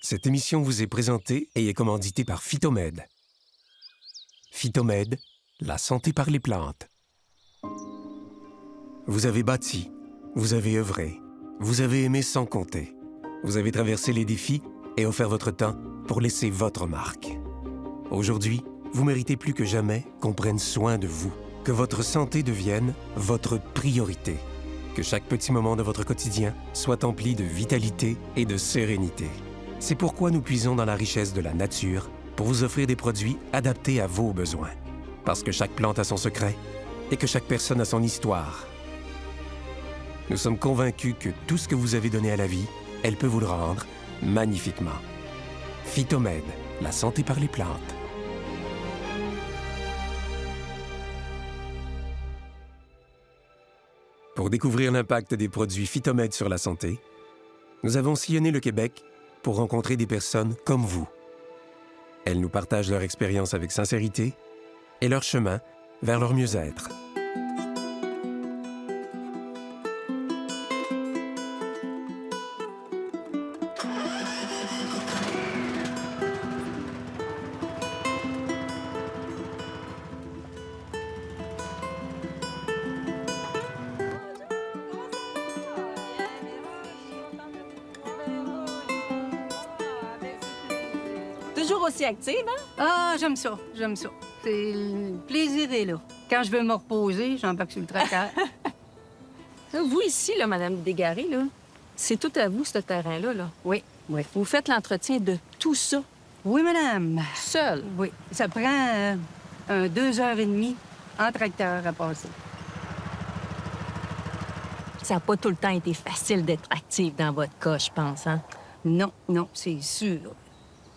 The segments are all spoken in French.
Cette émission vous est présentée et est commanditée par Phytomède. Phytomède, la santé par les plantes. Vous avez bâti, vous avez œuvré, vous avez aimé sans compter. Vous avez traversé les défis et offert votre temps pour laisser votre marque. Aujourd'hui, vous méritez plus que jamais qu'on prenne soin de vous, que votre santé devienne votre priorité, que chaque petit moment de votre quotidien soit empli de vitalité et de sérénité. C'est pourquoi nous puisons dans la richesse de la nature pour vous offrir des produits adaptés à vos besoins. Parce que chaque plante a son secret et que chaque personne a son histoire. Nous sommes convaincus que tout ce que vous avez donné à la vie, elle peut vous le rendre magnifiquement. Phytomède, la santé par les plantes. Pour découvrir l'impact des produits Phytomède sur la santé, nous avons sillonné le Québec pour rencontrer des personnes comme vous. Elles nous partagent leur expérience avec sincérité et leur chemin vers leur mieux-être. Toujours aussi active, hein? Ah, j'aime ça, j'aime ça. C'est le plaisir est là. Quand je veux me reposer, j'embarque sur le tracteur. Là, vous ici, là, Madame Desgarais, là, c'est tout à vous, ce terrain-là, là. Oui, oui. Vous faites l'entretien de tout ça, Oui, madame. seul. Oui. Ça prend 2h30 en tracteur à passer. Ça n'a pas tout le temps été facile d'être active dans votre cas, je pense, hein? Non, non, c'est sûr.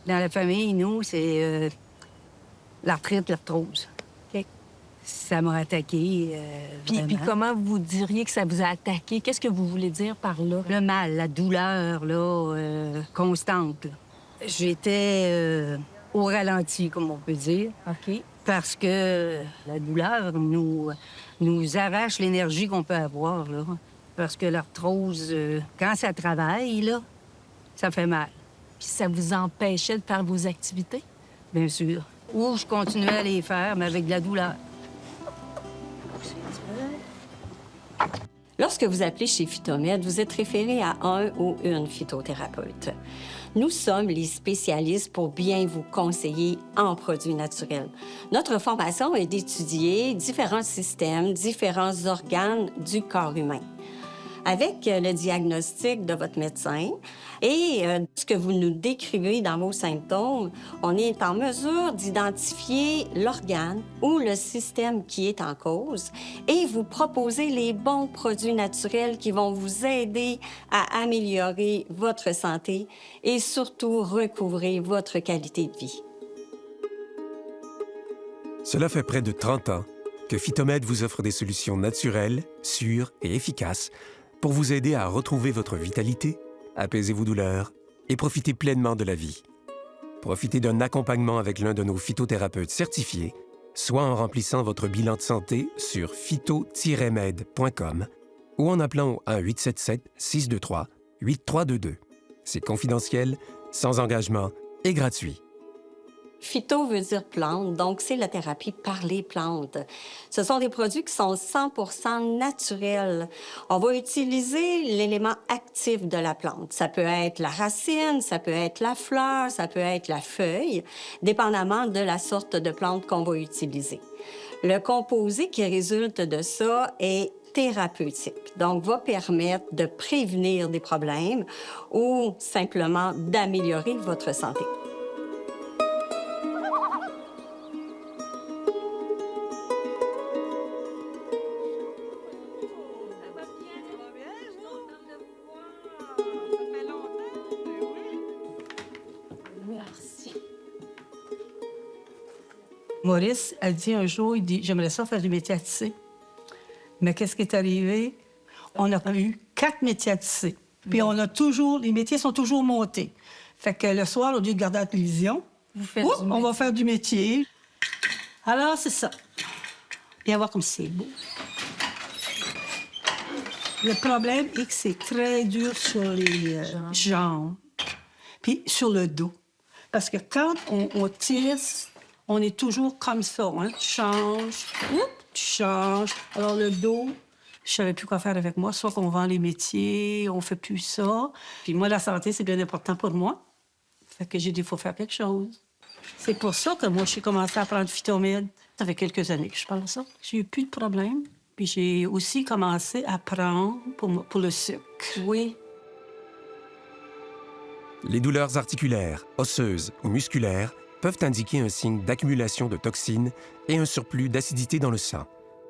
Dans la famille, nous, c'est l'arthrite, l'arthrose. OK. Ça m'a attaqué Puis vraiment. comment vous diriez que ça vous a attaqué? Qu'est-ce que vous voulez dire par là? Le mal, la douleur, là, constante. Là. J'étais au ralenti, comme on peut dire. OK. Parce que la douleur nous arrache l'énergie qu'on peut avoir, là. Parce que l'arthrose, quand ça travaille, là, ça fait mal, Puis ça vous empêchait de faire vos activités? bien sûr. Ou je continuais à les faire, mais avec de la douleur. Lorsque vous appelez chez Phytomède, vous êtes référé à un ou une phytothérapeute. Nous sommes les spécialistes pour bien vous conseiller en produits naturels. Notre formation est d'étudier différents systèmes, différents organes du corps humain. Avec le diagnostic de votre médecin et ce que vous nous décrivez dans vos symptômes, on est en mesure d'identifier l'organe ou le système qui est en cause et vous proposer les bons produits naturels qui vont vous aider à améliorer votre santé et surtout recouvrer votre qualité de vie. Cela fait près de 30 ans que Phytomède vous offre des solutions naturelles, sûres et efficaces pour vous aider à retrouver votre vitalité, apaiser vos douleurs et profiter pleinement de la vie. Profitez d'un accompagnement avec l'un de nos phytothérapeutes certifiés, soit en remplissant votre bilan de santé sur phyto-med.com ou en appelant au 1-877-623-8322. C'est confidentiel, sans engagement et gratuit. Phyto veut dire plante, donc c'est la thérapie par les plantes. Ce sont des produits qui sont 100% naturels. On va utiliser l'élément actif de la plante. Ça peut être la racine, ça peut être la fleur, ça peut être la feuille, dépendamment de la sorte de plante qu'on va utiliser. Le composé qui résulte de ça est thérapeutique, donc va permettre de prévenir des problèmes ou simplement d'améliorer votre santé. Merci. Maurice a dit un jour, il dit, j'aimerais ça faire du métier à tisser. Mais qu'est-ce qui est arrivé? On a eu 4 métiers à tisser. Puis on a toujours, les métiers sont toujours montés. Fait que le soir, au lieu de regarder la télévision, Vous faites on va faire du métier. Alors, c'est ça. Viens voir comme c'est beau. Le problème est que c'est très dur sur les jambes. puis sur le dos. Parce que quand on tisse, on est toujours comme ça. Hein? Tu changes, tu changes. Alors, le dos, je savais plus quoi faire avec moi. Soit qu'on vend les métiers, on fait plus ça. Puis moi, la santé, c'est bien important pour moi. Fait que j'ai dit, il faut faire quelque chose. C'est pour ça que moi, j'ai commencé à prendre Phytomède. Ça fait quelques années que je parle de ça. J'ai eu plus de problème. Puis j'ai aussi commencé à prendre pour le sucre. Oui. Les douleurs articulaires, osseuses ou musculaires peuvent indiquer un signe d'accumulation de toxines et un surplus d'acidité dans le sang.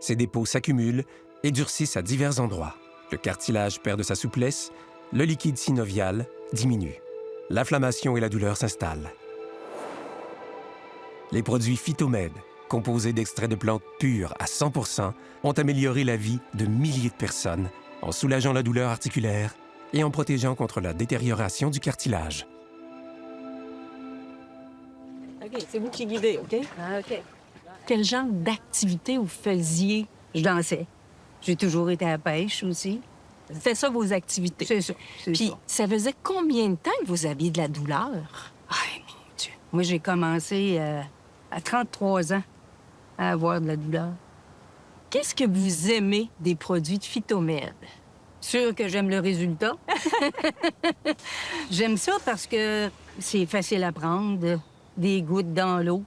Ces dépôts s'accumulent et durcissent à divers endroits. Le cartilage perd de sa souplesse, le liquide synovial diminue. L'inflammation et la douleur s'installent. Les produits Phytomède, composés d'extraits de plantes pures à 100%, ont amélioré la vie de milliers de personnes en soulageant la douleur articulaire et en protégeant contre la détérioration du cartilage. OK, c'est vous qui guidez, OK? Ah, OK. Quel genre d'activité vous faisiez? Je dansais. J'ai toujours été à la pêche aussi. C'était ça vos activités? C'est ça. Puis, ça faisait combien de temps que vous aviez de la douleur? Ay, mon Dieu. Moi, j'ai commencé à 33 ans à avoir de la douleur. Qu'est-ce que vous aimez des produits de Phytomède? Sûr que j'aime le résultat. J'aime ça parce que c'est facile à prendre, des gouttes dans l'eau.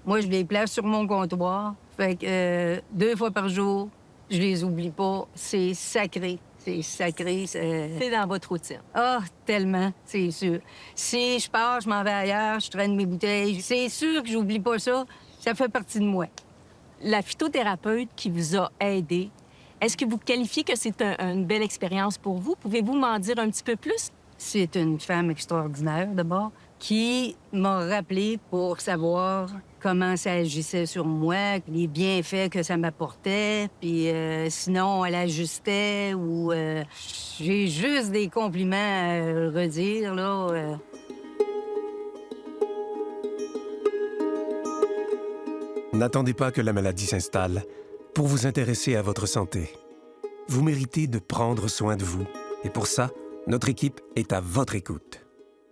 Moi, je les place sur mon comptoir. Fait que 2 fois par jour, je les oublie pas. C'est sacré. C'est sacré. C'est dans votre routine. Ah, tellement, c'est sûr. Si je pars, je m'en vais ailleurs, je traîne mes bouteilles, c'est sûr que j'oublie pas ça. Ça fait partie de moi. La phytothérapeute qui vous a aidé, est-ce que vous qualifiez que c'est une belle expérience pour vous? Pouvez-vous m'en dire un petit peu plus? C'est une femme extraordinaire, d'abord, qui m'a rappelé pour savoir comment ça agissait sur moi, les bienfaits que ça m'apportait, puis sinon, elle ajustait ou... j'ai juste des compliments à redire, là. N'attendez pas que la maladie s'installe pour vous intéresser à votre santé. Vous méritez de prendre soin de vous et pour ça, notre équipe est à votre écoute.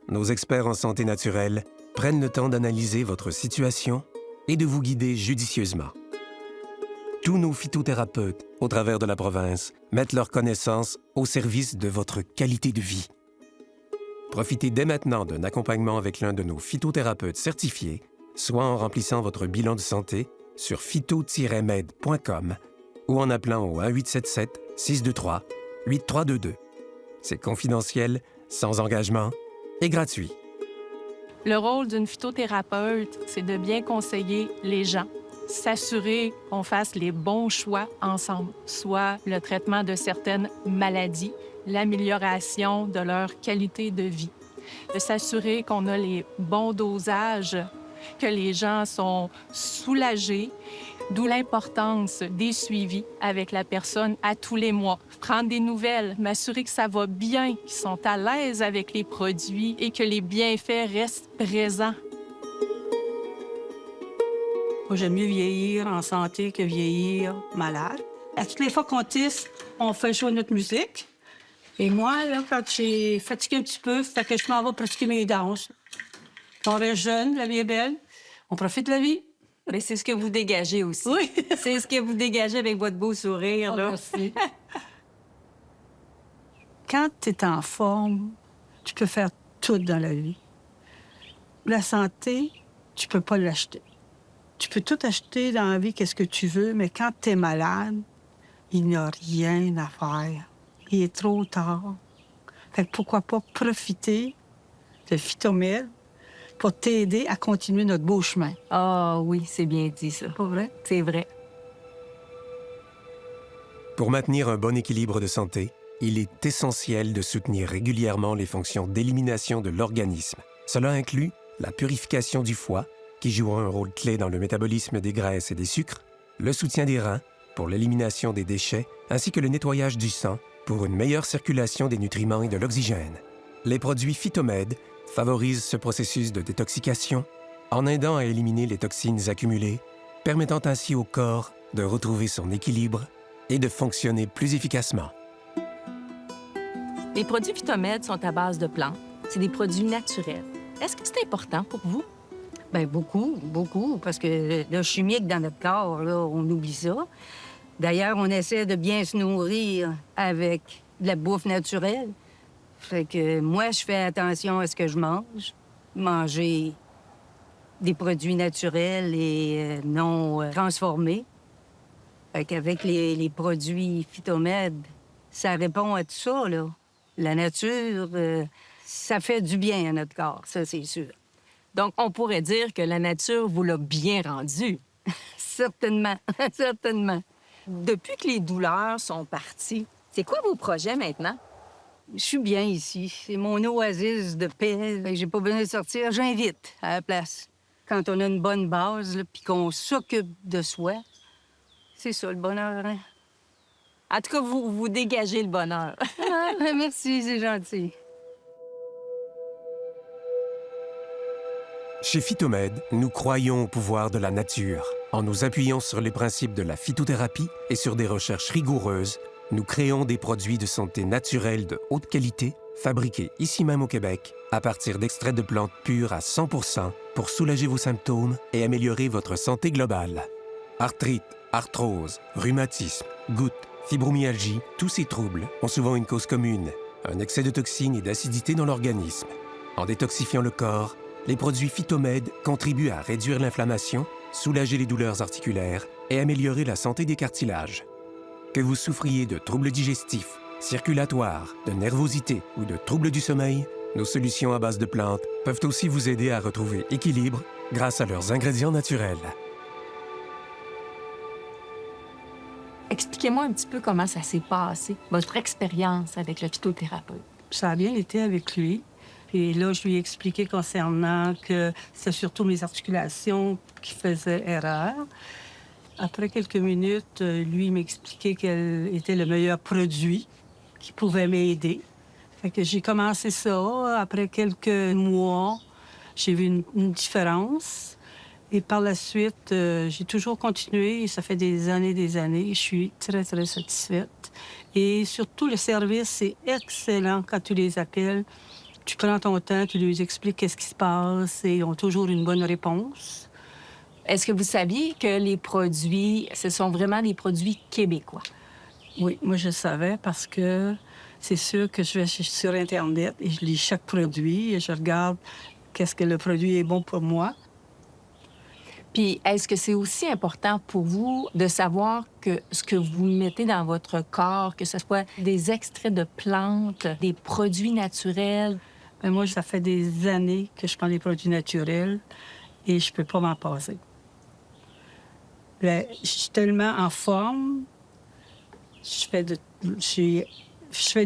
Nos experts en santé naturelle prennent le temps d'analyser votre situation et de vous guider judicieusement. Tous nos phytothérapeutes, au travers de la province, mettent leurs connaissances au service de votre qualité de vie. Profitez dès maintenant d'un accompagnement avec l'un de nos phytothérapeutes certifiés, soit en remplissant votre bilan de santé sur phyto-med.com ou en appelant au 1-877-623-8322. C'est confidentiel, sans engagement et gratuit. Le rôle d'une phytothérapeute, c'est de bien conseiller les gens, s'assurer qu'on fasse les bons choix ensemble, soit le traitement de certaines maladies, l'amélioration de leur qualité de vie, de s'assurer qu'on a les bons dosages, que les gens sont soulagés, d'où l'importance des suivis avec la personne à tous les mois. Prendre des nouvelles, m'assurer que ça va bien, qu'ils sont à l'aise avec les produits et que les bienfaits restent présents. Moi, j'aime mieux vieillir en santé que vieillir malade. À toutes les fois qu'on tisse, on fait jouer notre musique. Et moi, là, quand j'ai fatigué un petit peu, fait que je m'en vais pratiquer mes danses. On reste jeune, la vie est belle. On profite de la vie. Mais c'est ce que vous dégagez aussi. Oui. C'est ce que vous dégagez avec votre beau sourire, là. Merci. Quand tu es en forme, tu peux faire tout dans la vie. La santé, tu peux pas l'acheter. Tu peux tout acheter dans la vie, qu'est-ce que tu veux, mais quand tu es malade, il n'y a rien à faire. Il est trop tard. Fait que pourquoi pas profiter de Phytomède pour t'aider à continuer notre beau chemin. Ah oui, c'est bien dit, ça. Pas vrai? C'est vrai. Pour maintenir un bon équilibre de santé, il est essentiel de soutenir régulièrement les fonctions d'élimination de l'organisme. Cela inclut la purification du foie, qui joue un rôle clé dans le métabolisme des graisses et des sucres, le soutien des reins pour l'élimination des déchets, ainsi que le nettoyage du sang pour une meilleure circulation des nutriments et de l'oxygène. Les produits Phytomède favorisent ce processus de détoxication en aidant à éliminer les toxines accumulées, permettant ainsi au corps de retrouver son équilibre et de fonctionner plus efficacement. Les produits Phytomède sont à base de plantes. c'est des produits naturels. Est-ce que c'est important pour vous? Bien, beaucoup, beaucoup, parce que le chimique dans notre corps, là, on oublie ça. D'ailleurs, on essaie de bien se nourrir avec de la bouffe naturelle. Fait que moi, je fais attention à ce que je mange. Manger des produits naturels et non transformés. Fait qu'avec les produits Phytomède, ça répond à tout ça, là. La nature, ça fait du bien à notre corps, ça, c'est sûr. Donc, on pourrait dire que la nature vous l'a bien rendu. Certainement, certainement. Depuis que les douleurs sont parties, c'est quoi vos projets maintenant? Je suis bien ici. C'est mon oasis de paix. Fait que j'ai pas besoin de sortir. J'invite à la place. Quand on a une bonne base, là, puis qu'on s'occupe de soi, c'est ça, le bonheur, hein? En tout cas, vous dégagez le bonheur. Ah, merci, c'est gentil. Chez Phytomède, nous croyons au pouvoir de la nature. En nous appuyant sur les principes de la phytothérapie et sur des recherches rigoureuses, nous créons des produits de santé naturelle de haute qualité, fabriqués ici même au Québec, à partir d'extraits de plantes pures à 100% pour soulager vos symptômes et améliorer votre santé globale. Arthrite, arthrose, rhumatisme, gouttes, fibromyalgie, tous ces troubles ont souvent une cause commune, un excès de toxines et d'acidité dans l'organisme. En détoxifiant le corps, les produits Phytomède contribuent à réduire l'inflammation, soulager les douleurs articulaires et améliorer la santé des cartilages. Que vous souffriez de troubles digestifs, circulatoires, de nervosité ou de troubles du sommeil, nos solutions à base de plantes peuvent aussi vous aider à retrouver équilibre grâce à leurs ingrédients naturels. Expliquez-moi un petit peu comment ça s'est passé, votre expérience avec le phytothérapeute. Ça a bien été avec lui. Et là, je lui ai expliqué concernant que c'est surtout mes articulations qui faisaient erreur. Après quelques minutes, lui m'expliquait quel était le meilleur produit qui pouvait m'aider. Fait que j'ai commencé ça. Après quelques mois, j'ai vu une différence. Et par la suite, j'ai toujours continué. Et ça fait des années. Je suis très, très satisfaite. Et surtout, le service est excellent quand tu les appelles. Tu prends ton temps, tu lui expliques qu'est-ce qui se passe et ils ont toujours une bonne réponse. Est-ce que vous saviez que les produits, ce sont vraiment des produits québécois? Oui, moi, je le savais parce que c'est sûr que je vais sur Internet et je lis chaque produit et je regarde qu'est-ce que le produit est bon pour moi. Puis, est-ce que c'est aussi important pour vous de savoir que ce que vous mettez dans votre corps, que ce soit des extraits de plantes, des produits naturels? Mais moi, ça fait des années que je prends des produits naturels et je peux pas m'en passer. Je suis tellement en forme. Je fais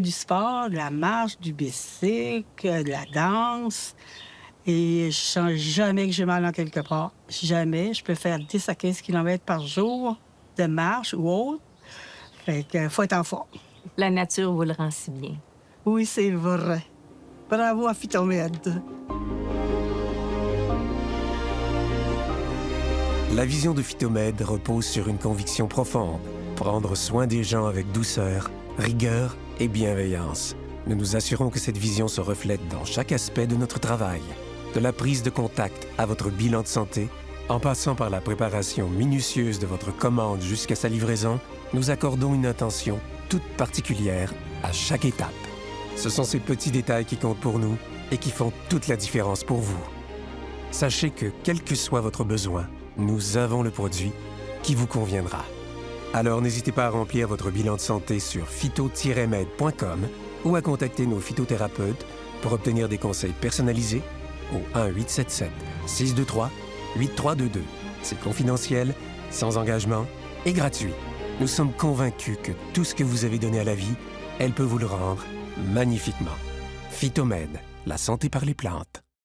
du sport, de la marche, du bicycle, de la danse. Et je sens jamais que j'ai mal en quelque part. Jamais. Je peux faire 10 à 15 km par jour de marche ou autre. Fait qu'il faut être en forme. La nature vous le rend si bien. Oui, c'est vrai. Bravo à Phytomède. La vision de Phytomède repose sur une conviction profonde. Prendre soin des gens avec douceur, rigueur et bienveillance. Nous nous assurons que cette vision se reflète dans chaque aspect de notre travail. De la prise de contact à votre bilan de santé, en passant par la préparation minutieuse de votre commande jusqu'à sa livraison, nous accordons une attention toute particulière à chaque étape. Ce sont ces petits détails qui comptent pour nous et qui font toute la différence pour vous. Sachez que, quel que soit votre besoin, nous avons le produit qui vous conviendra. Alors n'hésitez pas à remplir votre bilan de santé sur phyto-med.com ou à contacter nos phytothérapeutes pour obtenir des conseils personnalisés au 1-877-623-8322. C'est confidentiel, sans engagement et gratuit. Nous sommes convaincus que tout ce que vous avez donné à la vie, elle peut vous le rendre magnifiquement. Phytomède, la santé par les plantes.